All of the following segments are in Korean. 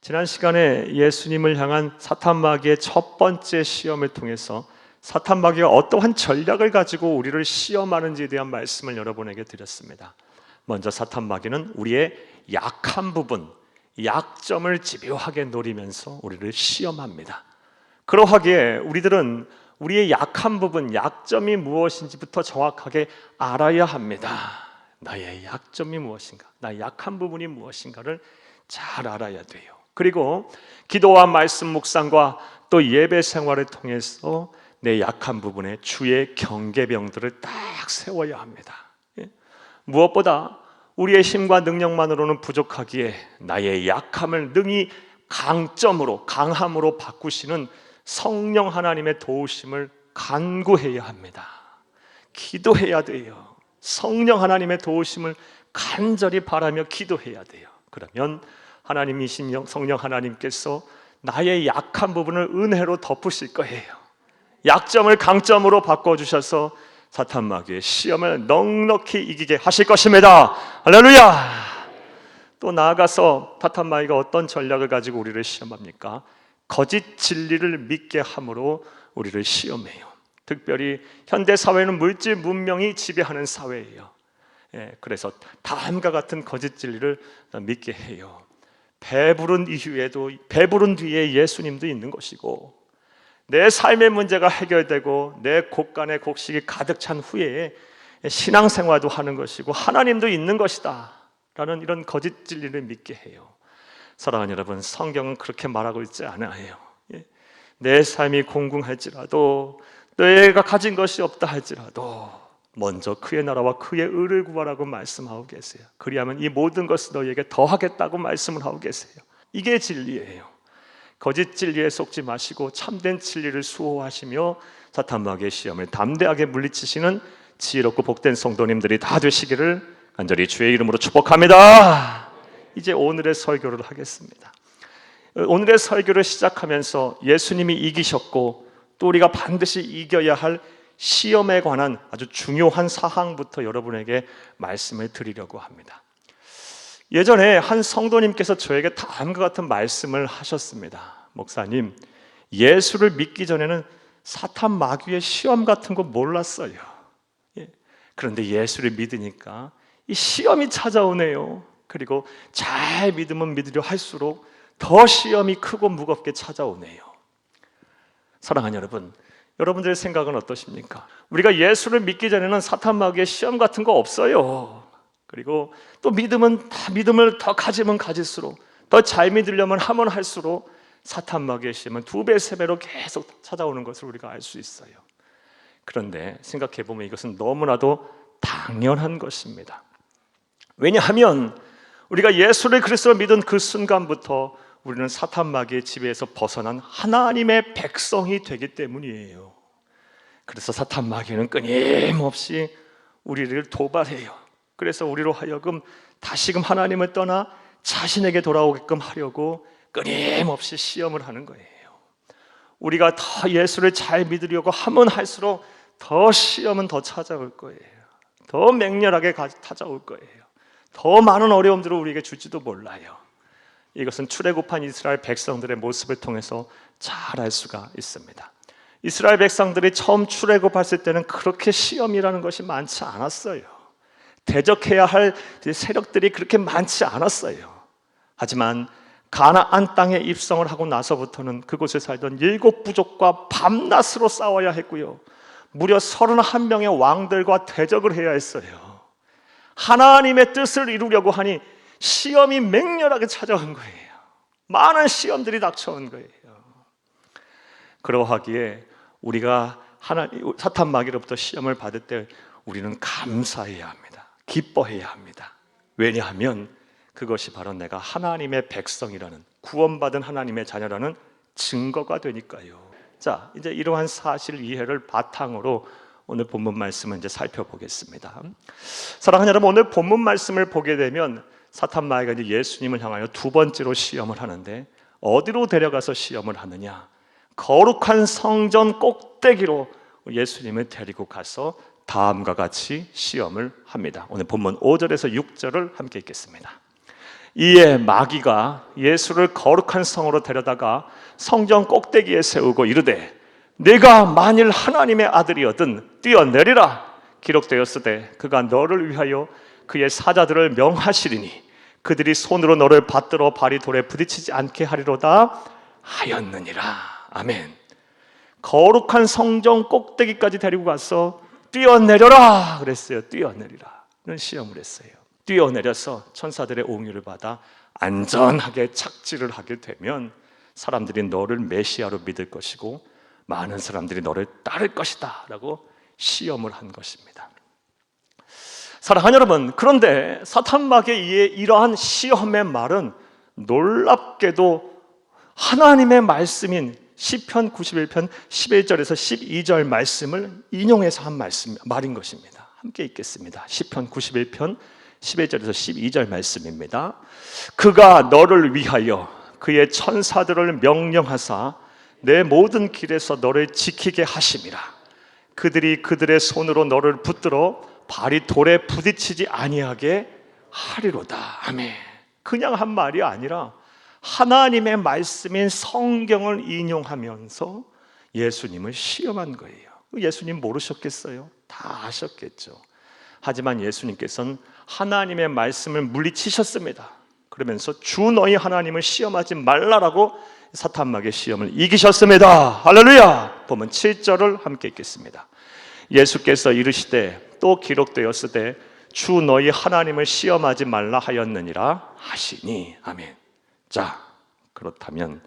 지난 시간에 예수님을 향한 사탄 마귀의 첫 번째 시험을 통해서 사탄 마귀가 어떠한 전략을 가지고 우리를 시험하는지에 대한 말씀을 여러분에게 드렸습니다. 먼저 사탄 마귀는 우리의 약한 부분, 약점을 집요하게 노리면서 우리를 시험합니다. 그러하기에 우리들은 우리의 약한 부분, 약점이 무엇인지부터 정확하게 알아야 합니다. 나의 약점이 무엇인가, 나의 약한 부분이 무엇인가를 잘 알아야 돼요. 그리고 기도와 말씀 묵상과 또 예배 생활을 통해서 내 약한 부분에 주의 경계병들을 딱 세워야 합니다. 무엇보다 우리의 힘과 능력만으로는 부족하기에 나의 약함을 능히 강점으로, 강함으로 바꾸시는 성령 하나님의 도우심을 간구해야 합니다. 기도해야 돼요. 성령 하나님의 도우심을 간절히 바라며 기도해야 돼요. 그러면 하나님이신 성령 하나님께서 나의 약한 부분을 은혜로 덮으실 거예요. 약점을 강점으로 바꿔주셔서 사탄 마귀의 시험을 넉넉히 이기게 하실 것입니다. 할렐루야! 또 나아가서 사탄 마귀가 어떤 전략을 가지고 우리를 시험합니까? 거짓 진리를 믿게 함으로 우리를 시험해요. 특별히 현대 사회는 물질 문명이 지배하는 사회예요. 그래서 다음과 같은 거짓 진리를 믿게 해요. 배부른 이후에도, 배부른 뒤에 예수님도 있는 것이고, 내 삶의 문제가 해결되고 내 곳간에 곡식이 가득 찬 후에 신앙생활도 하는 것이고 하나님도 있는 것이다 라는 이런 거짓 진리를 믿게 해요. 사랑하는 여러분, 성경은 그렇게 말하고 있지 않아요. 내 삶이 공공할지라도, 내가 가진 것이 없다 할지라도 먼저 그의 나라와 그의 의를 구하라고 말씀하고 계세요. 그리하면 이 모든 것을 너희에게 더하겠다고 말씀을 하고 계세요. 이게 진리예요. 거짓 진리에 속지 마시고 참된 진리를 수호하시며 사탄 마귀의 시험을 담대하게 물리치시는 지혜롭고 복된 성도님들이 다 되시기를 간절히 주의 이름으로 축복합니다. 이제 오늘의 설교를 하겠습니다. 오늘의 설교를 시작하면서 예수님이 이기셨고 또 우리가 반드시 이겨야 할 시험에 관한 아주 중요한 사항부터 여러분에게 말씀을 드리려고 합니다. 예전에 한 성도님께서 저에게 다음과 같은 말씀을 하셨습니다. 목사님, 예수를 믿기 전에는 사탄 마귀의 시험 같은 거 몰랐어요. 그런데 예수를 믿으니까 이 시험이 찾아오네요. 그리고 잘 믿으면 믿으려 할수록 더 시험이 크고 무겁게 찾아오네요. 사랑하는 여러분, 여러분들의 생각은 어떠십니까? 우리가 예수를 믿기 전에는 사탄 마귀의 시험 같은 거 없어요. 그리고 또 믿음을 더 가지면 가질수록, 더 잘 믿으려면 하면 할수록 사탄 마귀의 시험은 2배, 3배로 계속 찾아오는 것을 우리가 알 수 있어요. 그런데 생각해 보면 이것은 너무나도 당연한 것입니다. 왜냐하면 우리가 예수를 그리스도로 믿은 그 순간부터 우리는 사탄 마귀의 지배에서 벗어난 하나님의 백성이 되기 때문이에요. 그래서 사탄 마귀는 끊임없이 우리를 도발해요. 그래서 우리로 하여금 다시금 하나님을 떠나 자신에게 돌아오게끔 하려고 끊임없이 시험을 하는 거예요. 우리가 더 예수를 잘 믿으려고 하면 할수록 더 시험은 더 찾아올 거예요. 더 맹렬하게 찾아올 거예요. 더 많은 어려움들을 우리에게 줄지도 몰라요. 이것은 출애굽한 이스라엘 백성들의 모습을 통해서 잘 알 수가 있습니다. 이스라엘 백성들이 처음 출애굽했을 때는 그렇게 시험이라는 것이 많지 않았어요. 대적해야 할 세력들이 그렇게 많지 않았어요. 하지만 가나안 땅에 입성을 하고 나서부터는 그곳에 살던 7 부족과 밤낮으로 싸워야 했고요, 무려 31명의 왕들과 대적을 해야 했어요. 하나님의 뜻을 이루려고 하니 시험이 맹렬하게 찾아온 거예요. 많은 시험들이 닥쳐온 거예요. 그러하기에 우리가 사탄 마귀로부터 시험을 받을 때 우리는 감사해야 합니다. 기뻐해야 합니다. 왜냐하면 그것이 바로 내가 하나님의 백성이라는, 구원받은 하나님의 자녀라는 증거가 되니까요. 자, 이제 이러한 사실 이해를 바탕으로 오늘 본문 말씀을 이제 살펴보겠습니다. 사랑하는 여러분, 오늘 본문 말씀을 보게 되면 사탄 마귀가 이제 예수님을 향하여 2번째로 시험을 하는데, 어디로 데려가서 시험을 하느냐? 거룩한 성전 꼭대기로 예수님을 데리고 가서 다음과 같이 시험을 합니다. 오늘 본문 5절에서 6절을 함께 읽겠습니다. 이에 마귀가 예수를 거룩한 성으로 데려다가 성전 꼭대기에 세우고 이르되 네가 만일 하나님의 아들이거든 뛰어내리라. 기록되었으되 그가 너를 위하여 그의 사자들을 명하시리니 그들이 손으로 너를 받들어 발이 돌에 부딪히지 않게 하리로다 하였느니라. 아멘. 거룩한 성전 꼭대기까지 데리고 가서 뛰어내려라 그랬어요. 뛰어내리라. 이런 시험을 했어요. 뛰어내려서 천사들의 옹유를 받아 안전하게 착지를 하게 되면 사람들이 너를 메시아로 믿을 것이고 많은 사람들이 너를 따를 것이다 라고 시험을 한 것입니다. 사랑하는 여러분, 그런데 사탄 마귀의 이러한 시험의 말은 놀랍게도 하나님의 말씀인 시편 91편 11절에서 12절 말씀을 인용해서 한 말인 것입니다. 함께 읽겠습니다. 시편 91편 11절에서 12절 말씀입니다. 그가 너를 위하여 그의 천사들을 명령하사 내 모든 길에서 너를 지키게 하심이라. 그들이 그들의 손으로 너를 붙들어 발이 돌에 부딪히지 아니하게 하리로다. 아멘. 그냥 한 말이 아니라 하나님의 말씀인 성경을 인용하면서 예수님을 시험한 거예요. 예수님 모르셨겠어요? 다 아셨겠죠. 하지만 예수님께서는 하나님의 말씀을 물리치셨습니다. 그러면서 주 너희 하나님을 시험하지 말라라고 사탄 마귀의 시험을 이기셨습니다. 할렐루야. 보면 7절을 함께 읽겠습니다. 예수께서 이르시되 또 기록되었으되 주 너희 하나님을 시험하지 말라 하였느니라 하시니. 아멘. 자, 그렇다면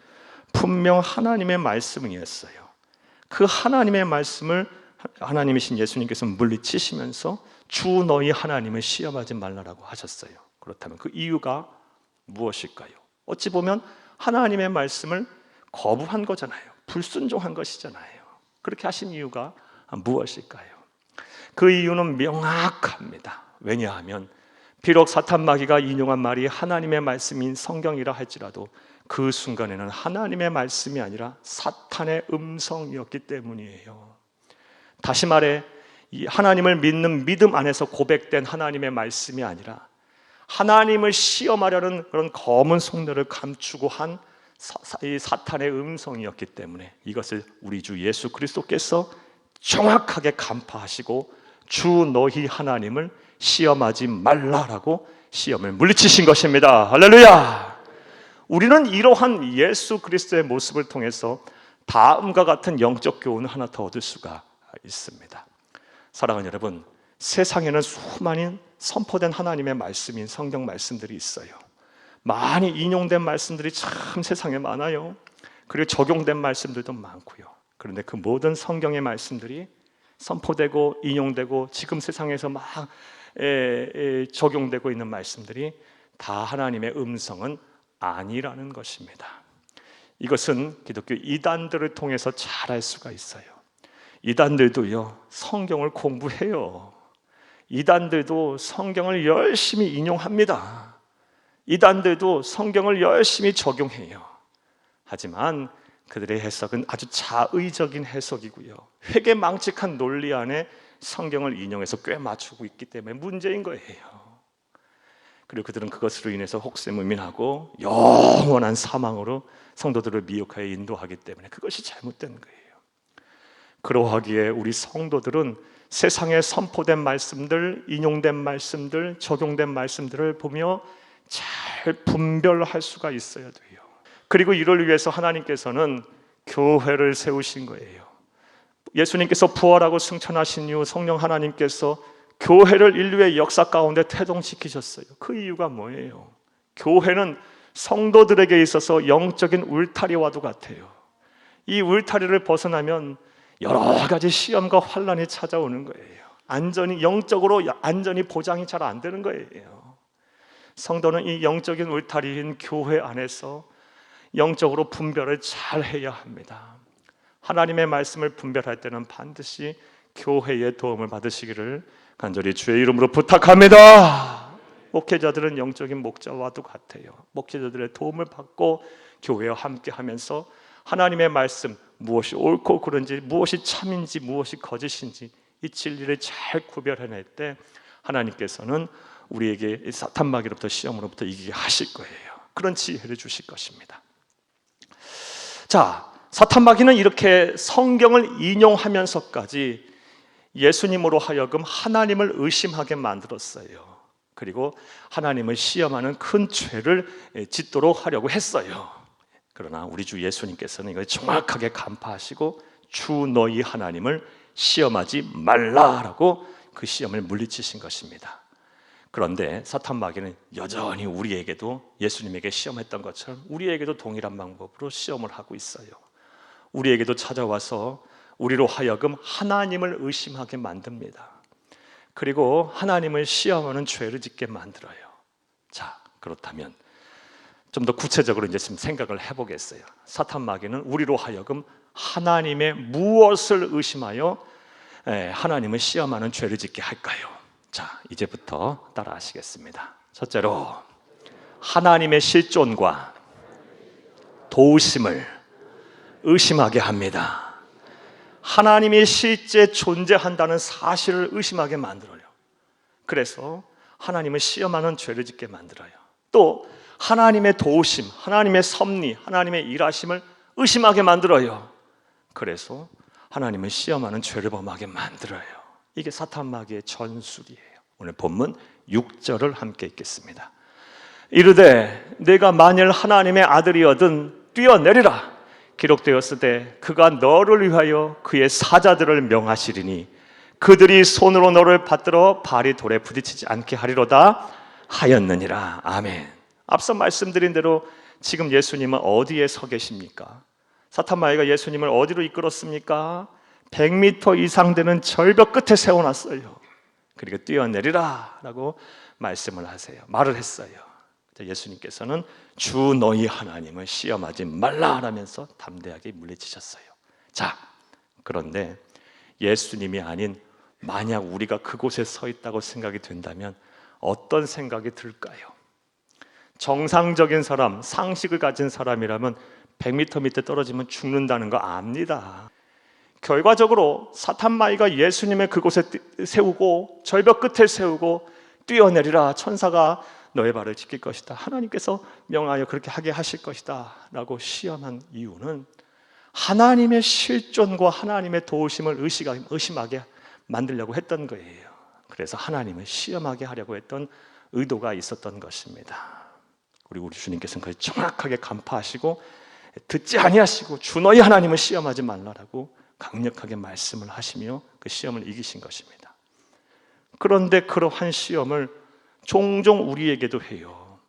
분명 하나님의 말씀이었어요. 그 하나님의 말씀을 하나님이신 예수님께서 물리치시면서 주 너희 하나님을 시험하지 말라라고 하셨어요. 그렇다면 그 이유가 무엇일까요? 어찌 보면 하나님의 말씀을 거부한 거잖아요. 불순종한 것이잖아요. 그렇게 하신 이유가 무엇일까요? 그 이유는 명확합니다. 왜냐하면 비록 사탄 마귀가 인용한 말이 하나님의 말씀인 성경이라 할지라도 그 순간에는 하나님의 말씀이 아니라 사탄의 음성이었기 때문이에요. 다시 말해 이 하나님을 믿는 믿음 안에서 고백된 하나님의 말씀이 아니라 하나님을 시험하려는 그런 검은 속내를 감추고 한 사탄의 음성이었기 때문에 이것을 우리 주 예수 그리스도께서 정확하게 간파하시고 주 너희 하나님을 시험하지 말라라고 시험을 물리치신 것입니다. 할렐루야. 우리는 이러한 예수 그리스도의 모습을 통해서 다음과 같은 영적 교훈을 하나 더 얻을 수가 있습니다. 사랑하는 여러분, 세상에는 수많은 선포된 하나님의 말씀인 성경 말씀들이 있어요. 많이 인용된 말씀들이 참 세상에 많아요. 그리고 적용된 말씀들도 많고요. 그런데 그 모든 성경의 말씀들이 선포되고 인용되고 지금 세상에서 막 적용되고 있는 말씀들이 다 하나님의 음성은 아니라는 것입니다. 이것은 기독교 이단들을 통해서 잘 알 수가 있어요. 이단들도요, 성경을 공부해요. 이단들도 성경을 열심히 인용합니다. 이단들도 성경을 열심히 적용해요. 하지만 그들의 해석은 아주 자의적인 해석이고요, 회개망측한 논리 안에 성경을 인용해서 꽤 맞추고 있기 때문에 문제인 거예요. 그리고 그들은 그것으로 인해서 혹세무민하고 영원한 사망으로 성도들을 미혹하여 인도하기 때문에 그것이 잘못된 거예요. 그러하기에 우리 성도들은 세상에 선포된 말씀들, 인용된 말씀들, 적용된 말씀들을 보며 잘 분별할 수가 있어야 돼요. 그리고 이를 위해서 하나님께서는 교회를 세우신 거예요. 예수님께서 부활하고 승천하신 이후 성령 하나님께서 교회를 인류의 역사 가운데 태동시키셨어요. 그 이유가 뭐예요? 교회는 성도들에게 있어서 영적인 울타리와도 같아요. 이 울타리를 벗어나면 여러 가지 시험과 환난이 찾아오는 거예요. 영적으로 안전이 보장이 잘 안 되는 거예요. 성도는 이 영적인 울타리인 교회 안에서 영적으로 분별을 잘 해야 합니다. 하나님의 말씀을 분별할 때는 반드시 교회의 도움을 받으시기를 간절히 주의 이름으로 부탁합니다. 목회자들은 영적인 목자와도 같아요. 목회자들의 도움을 받고 교회와 함께하면서 하나님의 말씀, 무엇이 옳고 그른지, 무엇이 참인지, 무엇이 거짓인지 이 진리를 잘 구별해낼 때 하나님께서는 우리에게 이 사탄 마귀로부터 시험으로부터 이기게 하실 거예요. 그런 지혜를 주실 것입니다. 자, 사탄 마귀는 이렇게 성경을 인용하면서까지 예수님으로 하여금 하나님을 의심하게 만들었어요. 그리고 하나님을 시험하는 큰 죄를 짓도록 하려고 했어요. 그러나 우리 주 예수님께서는 이걸 정확하게 간파하시고 주 너희 하나님을 시험하지 말라라고 그 시험을 물리치신 것입니다. 그런데 사탄 마귀는 여전히 우리에게도 예수님에게 시험했던 것처럼 우리에게도 동일한 방법으로 시험을 하고 있어요. 우리에게도 찾아와서 우리로 하여금 하나님을 의심하게 만듭니다. 그리고 하나님을 시험하는 죄를 짓게 만들어요. 자, 그렇다면 좀 더 구체적으로 이제 지금 생각을 해보겠어요. 사탄 마귀는 우리로 하여금 하나님의 무엇을 의심하여 하나님을 시험하는 죄를 짓게 할까요? 자, 이제부터 따라 하시겠습니다. 첫째로, 하나님의 실존과 도우심을 의심하게 합니다. 하나님이 실제 존재한다는 사실을 의심하게 만들어요. 그래서 하나님을 시험하는 죄를 짓게 만들어요. 또 하나님의 도우심, 하나님의 섭리, 하나님의 일하심을 의심하게 만들어요. 그래서 하나님을 시험하는 죄를 범하게 만들어요. 이게 사탄 마귀의 전술이에요. 오늘 본문 6절을 함께 읽겠습니다. 이르되 내가 만일 하나님의 아들이거든 뛰어내리라. 기록되었을 때 그가 너를 위하여 그의 사자들을 명하시리니 그들이 손으로 너를 받들어 발이 돌에 부딪히지 않게 하리로다 하였느니라. 아멘. 앞서 말씀드린 대로 지금 예수님은 어디에 서 계십니까? 사탄 마귀가 예수님을 어디로 이끌었습니까? 100m 이상 되는 절벽 끝에 세워놨어요. 그리고 뛰어내리라 라고 말을 했어요. 예수님께서는 주 너희 하나님을 시험하지 말라라면서 담대하게 물리치셨어요. 자, 그런데 예수님이 아닌 만약 우리가 그곳에 서 있다고 생각이 된다면 어떤 생각이 들까요? 정상적인 사람, 상식을 가진 사람이라면 100m 밑에 떨어지면 죽는다는 거 압니다. 결과적으로 사탄 마귀가 예수님을 그곳에 세우고 절벽 끝에 세우고 뛰어내리라, 천사가 너의 발을 지킬 것이다, 하나님께서 명하여 그렇게 하게 하실 것이다 라고 시험한 이유는 하나님의 실존과 하나님의 도우심을 의심하게 만들려고 했던 거예요. 그래서 하나님을 시험하게 하려고 했던 의도가 있었던 것입니다. 우리 주님께서는 그걸 정확하게 간파하시고 듣지 아니하시고 주 너희 하나님을 시험하지 말라라고 강력하게 말씀을 하시며 그 시험을 이기신 것입니다. 그런데 그러한 시험을 종종 우리에게도 해요.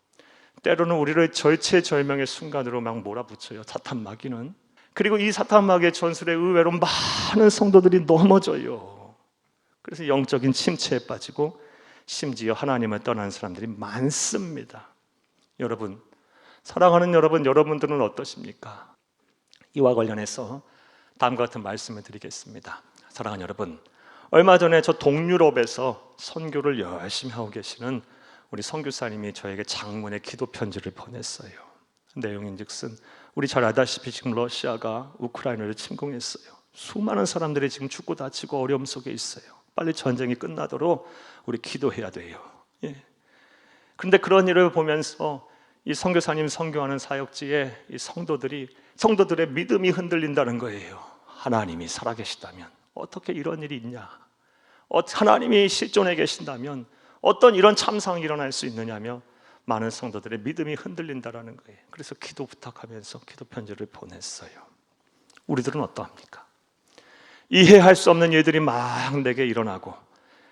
때로는 우리를 절체절명의 순간으로 막 몰아붙여요, 사탄 마귀는. 그리고 이 사탄 마귀의 전술에 의외로 많은 성도들이 넘어져요. 그래서 영적인 침체에 빠지고 심지어 하나님을 떠난 사람들이 많습니다. 여러분, 사랑하는 여러분들은 어떠십니까? 이와 관련해서 다음과 같은 말씀을 드리겠습니다. 사랑하는 여러분, 얼마 전에 저 동유럽에서 선교를 열심히 하고 계시는 우리 선교사님이 저에게 장문의 기도 편지를 보냈어요. 내용인즉슨 우리 잘 알다시피 지금 러시아가 우크라이나를 침공했어요. 수많은 사람들이 지금 죽고 다치고 어려움 속에 있어요. 빨리 전쟁이 끝나도록 우리 기도해야 돼요. 그런데 그런 일을 보면서 이 선교사님 선교하는 사역지에 이 성도들의 믿음이 흔들린다는 거예요. 하나님이 살아계시다면 어떻게 이런 일이 있냐? 하나님이 실존해 계신다면 어떤 이런 참상이 일어날 수 있느냐며 많은 성도들의 믿음이 흔들린다는 거예요. 그래서 기도 부탁하면서 기도 편지를 보냈어요. 우리들은 어떠합니까? 이해할 수 없는 일들이 막 내게 일어나고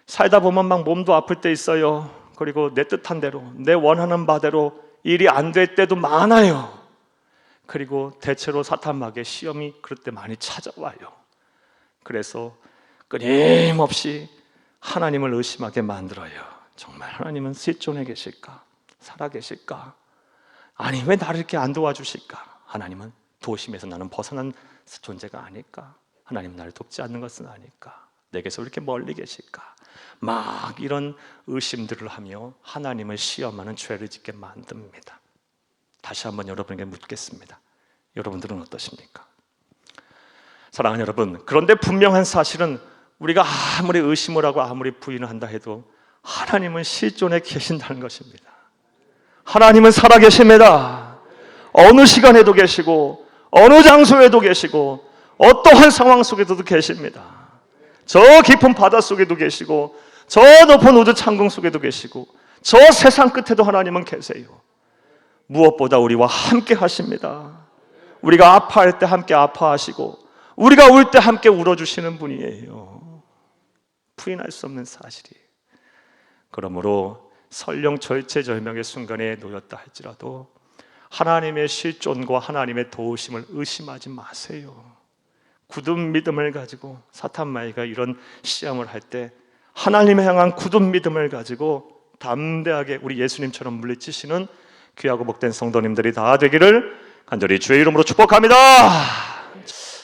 살다 보면 막 몸도 아플 때 있어요. 그리고 내 뜻한 대로, 내 원하는 바대로 일이 안 될 때도 많아요. 그리고 대체로 사탄 마귀의 시험이 그럴 때 많이 찾아와요. 그래서 끊임없이 하나님을 의심하게 만들어요. 정말 하나님은 실존해 계실까? 살아 계실까? 아니, 왜 나를 이렇게 안 도와주실까? 하나님은 도심에서 나는 벗어난 존재가 아닐까? 하나님 나를 돕지 않는 것은 아닐까? 내게서 왜 이렇게 멀리 계실까? 막 이런 의심들을 하며 하나님을 시험하는 죄를 짓게 만듭니다. 다시 한번 여러분에게 묻겠습니다. 여러분들은 어떠십니까? 사랑하는 여러분, 그런데 분명한 사실은 우리가 아무리 의심을 하고 아무리 부인을 한다 해도 하나님은 실존에 계신다는 것입니다. 하나님은 살아계십니다. 어느 시간에도 계시고 어느 장소에도 계시고 어떠한 상황 속에도 계십니다. 저 깊은 바다 속에도 계시고 저 높은 우주 창공 속에도 계시고 저 세상 끝에도 하나님은 계세요. 무엇보다 우리와 함께 하십니다. 우리가 아파할 때 함께 아파하시고 우리가 울 때 함께 울어주시는 분이에요. 부인할 수 없는 사실이에요. 그러므로 설령 절체절명의 순간에 놓였다 할지라도 하나님의 실존과 하나님의 도우심을 의심하지 마세요. 굳은 믿음을 가지고 사탄마귀가 이런 시험을 할 때 하나님을 향한 굳은 믿음을 가지고 담대하게 우리 예수님처럼 물리치시는 귀하고 복된 성도님들이 다 되기를 간절히 주의 이름으로 축복합니다.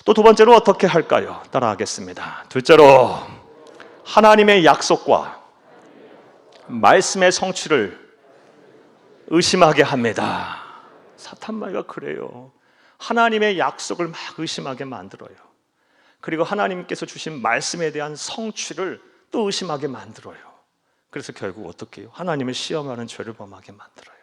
또 두 번째로 어떻게 할까요? 따라하겠습니다. 둘째로 하나님의 약속과 말씀의 성취를 의심하게 합니다. 사탄마귀가 그래요. 하나님의 약속을 막 의심하게 만들어요. 그리고 하나님께서 주신 말씀에 대한 성취를 또 의심하게 만들어요. 그래서 결국 어떻게 해요? 하나님을 시험하는 죄를 범하게 만들어요.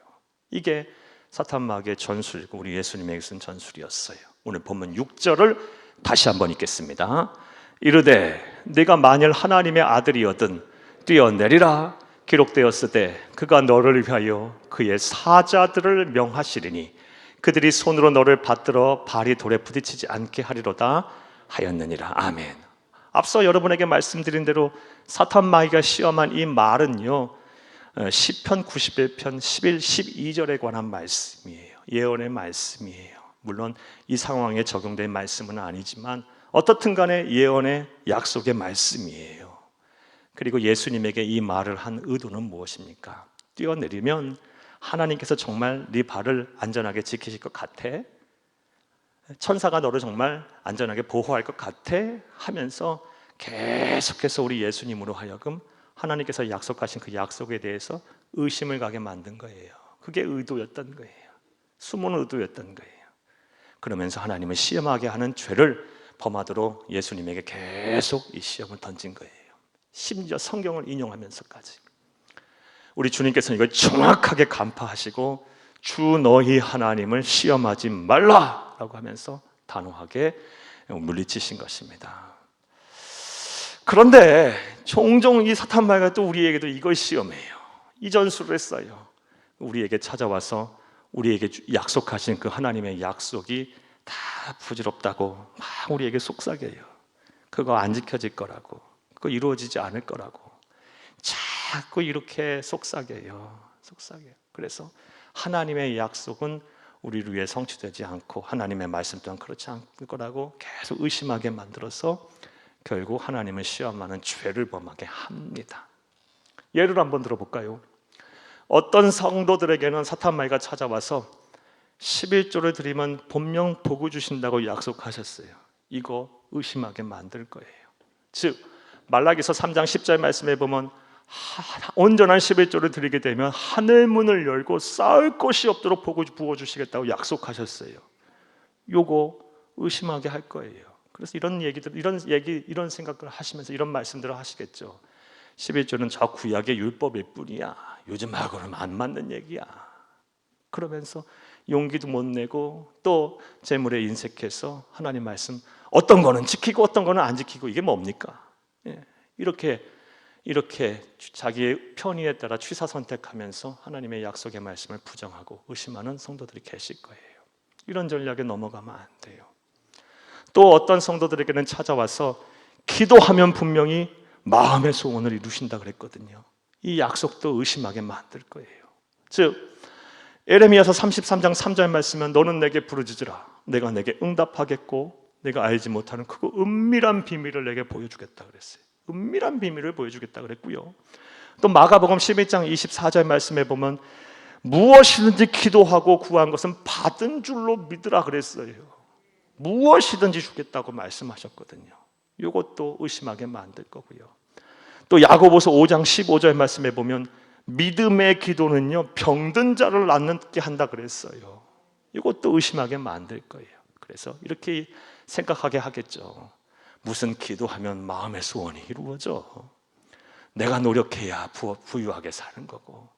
이게 사탄마귀의 전술이고 우리 예수님에게 쓴 전술이었어요. 오늘 본문 6절을 다시 한번 읽겠습니다. 이르되 네가 만일 하나님의 아들이거든 뛰어내리라 기록되었으되 그가 너를 위하여 그의 사자들을 명하시리니 그들이 손으로 너를 받들어 발이 돌에 부딪히지 않게 하리로다 하였느니라. 아멘. 앞서 여러분에게 말씀드린 대로 사탄마귀가 시험한 이 말은요, 시편 91편 11, 12절에 관한 말씀이에요. 예언의 말씀이에요. 물론 이 상황에 적용된 말씀은 아니지만 어떻든 간에 예언의 약속의 말씀이에요. 그리고 예수님에게 이 말을 한 의도는 무엇입니까? 뛰어내리면 하나님께서 정말 네 발을 안전하게 지키실 것 같아? 천사가 너를 정말 안전하게 보호할 것 같아? 하면서 계속해서 우리 예수님으로 하여금 하나님께서 약속하신 그 약속에 대해서 의심을 가게 만든 거예요. 그게 의도였던 거예요. 숨은 의도였던 거예요. 그러면서 하나님을 시험하게 하는 죄를 범하도록 예수님에게 계속 이 시험을 던진 거예요. 심지어 성경을 인용하면서까지. 우리 주님께서는 이걸 정확하게 간파하시고 주 너희 하나님을 시험하지 말라라고 하면서 단호하게 물리치신 것입니다. 그런데 종종 이 사탄마귀가 또 우리에게도 이걸 시험해요. 이 전술을 했어요. 우리에게 찾아와서 우리에게 약속하신 그 하나님의 약속이 다 부질없다고 막 우리에게 속삭여요. 그거 안 지켜질 거라고, 그거 이루어지지 않을 거라고 자꾸 이렇게 속삭여요. 그래서 하나님의 약속은 우리를 위해 성취되지 않고 하나님의 말씀 또한 그렇지 않을 거라고 계속 의심하게 만들어서 결국 하나님을 시험하는 죄를 범하게 합니다. 예를 한번 들어볼까요? 어떤 성도들에게는 사탄마귀가 찾아와서 11조를 드리면 본명 복을 주신다고 약속하셨어요. 이거 의심하게 만들 거예요. 즉 말라기서 3장 10절 말씀에 보면 온전한 11조를 드리게 되면 하늘 문을 열고 쌓을 곳이 없도록 복을 부어주시겠다고 약속하셨어요. 요거 의심하게 할 거예요. 그래서 이런 생각을 하시면서 이런 말씀들을 하시겠죠. 11조는 저 구약의 율법일 뿐이야. 요즘하고는 안 맞는 얘기야. 그러면서 용기도 못 내고 또 재물에 인색해서 하나님 말씀 어떤 거는 지키고 어떤 거는 안 지키고 이게 뭡니까? 이렇게 자기의 편의에 따라 취사 선택하면서 하나님의 약속의 말씀을 부정하고 의심하는 성도들이 계실 거예요. 이런 전략에 넘어가면 안 돼요. 또 어떤 성도들에게는 찾아와서 기도하면 분명히 마음의 소원을 이루신다 그랬거든요. 이 약속도 의심하게 만들 거예요. 즉 에레미야서 33장 3절 말씀은 너는 내게 부르짖으라 내가 내게 응답하겠고 내가 알지 못하는 크고 은밀한 비밀을 내게 보여주겠다 그랬어요. 은밀한 비밀을 보여주겠다 그랬고요. 또 마가복음 11장 24절 말씀에 보면 무엇이든지 기도하고 구한 것은 받은 줄로 믿으라 그랬어요. 무엇이든지 주겠다고 말씀하셨거든요. 이것도 의심하게 만들 거고요. 또 야고보서 5장 15절 말씀에 보면 믿음의 기도는요 병든 자를 낫게 한다 그랬어요. 이것도 의심하게 만들 거예요. 그래서 이렇게 생각하게 하겠죠. 무슨 기도하면 마음의 소원이 이루어져? 내가 노력해야 부유하게 사는 거고,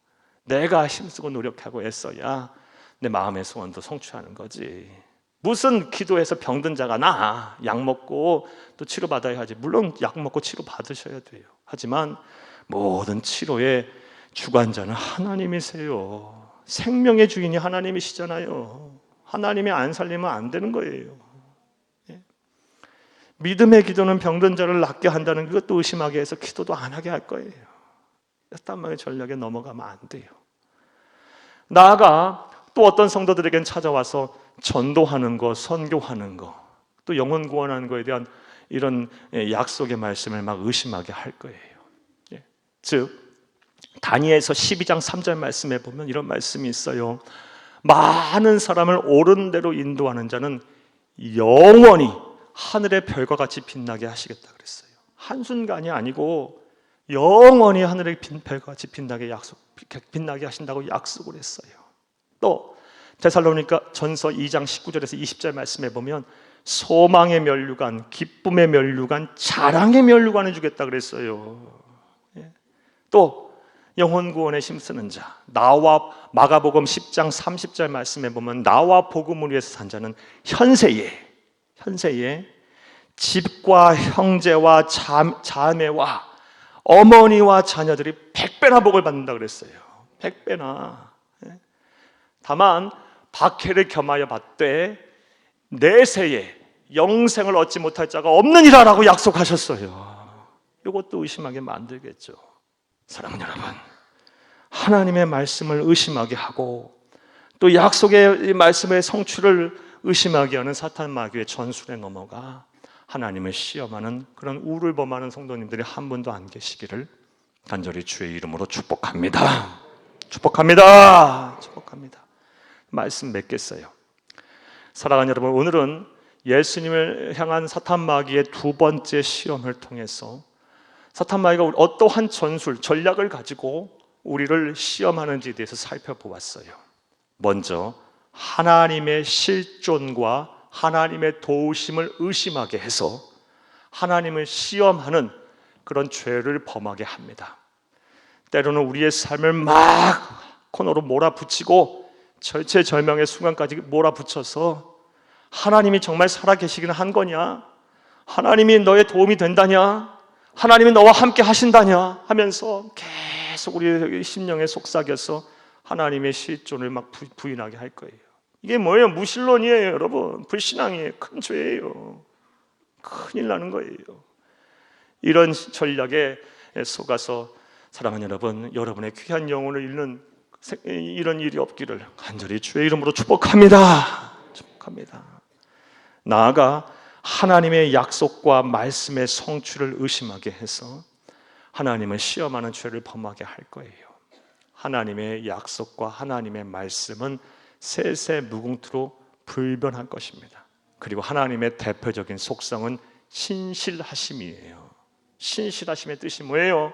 내가 힘쓰고 노력하고 애써야 내 마음의 소원도 성취하는 거지. 무슨 기도해서 병든 자가 약 먹고 또 치료받아야 하지. 물론 약 먹고 치료 받으셔야 돼요. 하지만 모든 치료의 주관자는 하나님이세요. 생명의 주인이 하나님이시잖아요. 하나님이 안 살리면 안 되는 거예요. 믿음의 기도는 병든 자를 낫게 한다는 그것도 의심하게 해서 기도도 안 하게 할 거예요. 딴방의 전략에 넘어가면 안 돼요. 나아가 또 어떤 성도들에겐 찾아와서 전도하는 거, 선교하는 거, 또 영혼 구원하는 거에 대한 이런 약속의 말씀을 막 의심하게 할 거예요. 즉 다니엘서 12장 3절 말씀에 보면 이런 말씀이 있어요. 많은 사람을 옳은 대로 인도하는 자는 영원히 하늘의 별과 같이 빛나게 하시겠다 그랬어요. 한순간이 아니고 영원히 하늘의 별과 같이 빛나게 하신다고 약속을 했어요. 또 데살로니가 전서 2장 19절에서 20절 말씀에 보면 소망의 면류관, 기쁨의 면류관, 자랑의 면류관을 주겠다 그랬어요. 또 영혼 구원에 힘쓰는 자, 나와 마가복음 10장 30절 말씀에 보면 나와 복음을 위해서 산 자는 현세에 집과 형제와 자매와 어머니와 자녀들이 100배나 복을 받는다 그랬어요. 100배나. 다만 박해를 겸하여 받되 내세에 영생을 얻지 못할 자가 없느니라라고 약속하셨어요. 이것도 의심하게 만들겠죠. 사랑하는 여러분, 하나님의 말씀을 의심하게 하고 또 약속의 말씀의 성취를 의심하게 하는 사탄 마귀의 전술에 넘어가 하나님을 시험하는 그런 우를 범하는 성도님들이 한 분도 안 계시기를 간절히 주의 이름으로 축복합니다. 축복합니다. 말씀 맺겠어요. 사랑하는 여러분, 오늘은 예수님을 향한 사탄 마귀의 두 번째 시험을 통해서 사탄 마귀가 어떠한 전략을 가지고 우리를 시험하는지에 대해서 살펴보았어요. 먼저 하나님의 실존과 하나님의 도우심을 의심하게 해서 하나님을 시험하는 그런 죄를 범하게 합니다. 때로는 우리의 삶을 막 코너로 몰아붙이고 절체절명의 순간까지 몰아붙여서 하나님이 정말 살아계시기는 한 거냐? 하나님이 너의 도움이 된다냐? 하나님이 너와 함께 하신다냐? 하면서 계속 우리의 심령에 속삭여서 하나님의 실존을 막 부인하게 할 거예요. 이게 뭐예요? 무신론이에요, 여러분. 불신앙이에요. 큰 죄예요. 큰일 나는 거예요. 이런 전략에 속아서 사랑하는 여러분, 여러분의 귀한 영혼을 잃는 이런 일이 없기를 간절히 주의 이름으로 축복합니다. 나아가 하나님의 약속과 말씀의 성취를 의심하게 해서 하나님을 시험하는 죄를 범하게 할 거예요. 하나님의 약속과 하나님의 말씀은 세세무궁토로 불변할 것입니다. 그리고 하나님의 대표적인 속성은 신실하심이에요. 신실하심의 뜻이 뭐예요?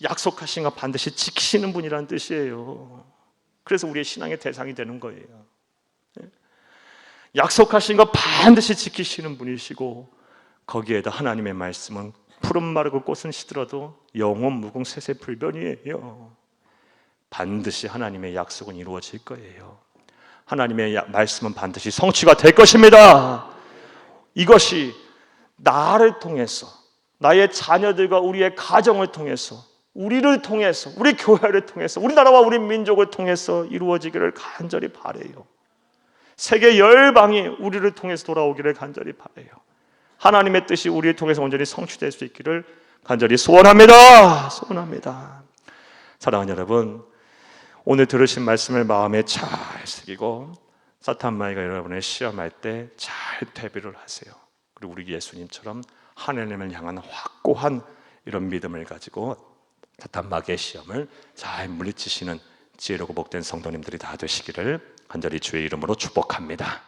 약속하신 거 반드시 지키시는 분이라는 뜻이에요. 그래서 우리의 신앙의 대상이 되는 거예요. 약속하신 거 반드시 지키시는 분이시고 거기에다 하나님의 말씀은 푸른 마르고 꽃은 시들어도 영원 무궁 세세불변이에요. 반드시 하나님의 약속은 이루어질 거예요. 하나님의 말씀은 반드시 성취가 될 것입니다. 이것이 나를 통해서, 나의 자녀들과 우리의 가정을 통해서, 우리를 통해서, 우리 교회를 통해서, 우리나라와 우리 민족을 통해서 이루어지기를 간절히 바라요. 세계 열방이 우리를 통해서 돌아오기를 간절히 바라요. 하나님의 뜻이 우리를 통해서 온전히 성취될 수 있기를 간절히 소원합니다. 사랑하는 여러분, 오늘 들으신 말씀을 마음에 잘 새기고 사탄 마귀가 여러분을 시험할 때 잘 대비를 하세요. 그리고 우리 예수님처럼 하나님을 향한 확고한 이런 믿음을 가지고 사탄 마귀의 시험을 잘 물리치시는 지혜롭고 복된 성도님들이 다 되시기를 간절히 주의 이름으로 축복합니다.